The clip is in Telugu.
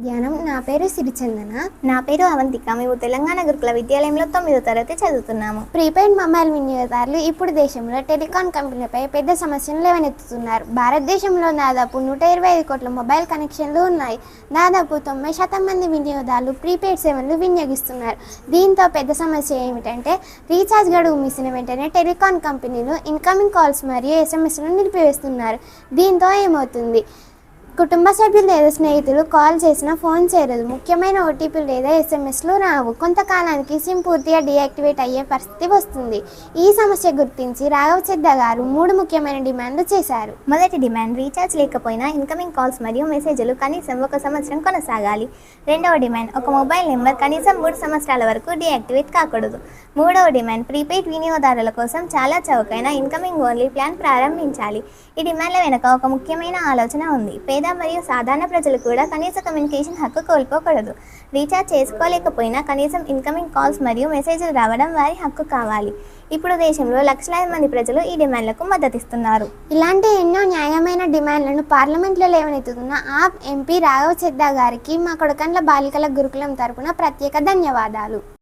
ధ్యానం. నా పేరు సిరిచందన. నా పేరు అవంతిక. మేము తెలంగాణ గురుకుల విద్యాలయంలో 9వ తరగతి చదువుతున్నాము. ప్రీపెయిడ్ మొబైల్ వినియోగదారులు ఇప్పుడు దేశంలో టెలికాం కంపెనీలపై పెద్ద సమస్యను లేవనెత్తుతున్నారు. భారతదేశంలో దాదాపు 125 కోట్ల మొబైల్ కనెక్షన్లు ఉన్నాయి. దాదాపు 90% మంది వినియోగదారులు ప్రీపెయిడ్ సేవలు వినియోగిస్తున్నారు. దీంతో పెద్ద సమస్య ఏమిటంటే రీఛార్జ్ గడువు ముగిసిన వెంటనే టెలికాం కంపెనీలు ఇన్కమింగ్ కాల్స్ మరియు ఎస్ఎంఎస్లను నిలిపివేస్తున్నారు. దీంతో ఏమవుతుంది? కుటుంబ సభ్యులు లేదా స్నేహితులు కాల్ చేసినా ఫోన్ చేరదు. ముఖ్యమైన ఓటీపీలు లేదా ఎస్ఎంఎస్లు రావు. కొంతకాలానికి సిమ్ పూర్తిగా డీయాక్టివేట్ అయ్యే పరిస్థితి వస్తుంది. ఈ సమస్య గుర్తించి రాఘవ చెద్దా గారు 3 ముఖ్యమైన డిమాండ్లు చేశారు. మొదటి డిమాండ్, రీఛార్జ్ లేకపోయినా ఇన్కమింగ్ కాల్స్ మరియు మెసేజ్లు కనీసం 1 సంవత్సరం కొనసాగాలి. రెండవ డిమాండ్, ఒక మొబైల్ నెంబర్ కనీసం 3 సంవత్సరాల వరకు డీయాక్టివేట్ కాకూడదు. మూడవ డిమాండ్, ప్రీపెయిడ్ వినియోగదారుల కోసం చాలా చౌకైన ఇన్కమింగ్ ఓన్లీ ప్లాన్ ప్రారంభించాలి. ఈ డిమాండ్ల వెనుక ఒక ముఖ్యమైన ఆలోచన ఉంది. పేద మరియు సాధారణ ప్రజలు కూడా కనీస కమ్యూనికేషన్ హక్కు కోల్పోకూడదు. రీఛార్జ్ చేసుకోలేకపోయినా కనీసం ఇన్కమింగ్ కాల్స్ మరియు మెసేజ్లు రావడం వారి హక్కు కావాలి. ఇప్పుడు దేశంలో లక్షలాది మంది ప్రజలు ఈ డిమాండ్లకు మద్దతిస్తున్నారు. ఇలాంటి ఎన్నో న్యాయమైన డిమాండ్లను పార్లమెంట్లో లేవనెత్తుతున్న ఆప్ ఎంపీ రాఘవ చెద్దా గారికి మా కొడకండ్ల బాలికల గురుకులం తరపున ప్రత్యేక ధన్యవాదాలు.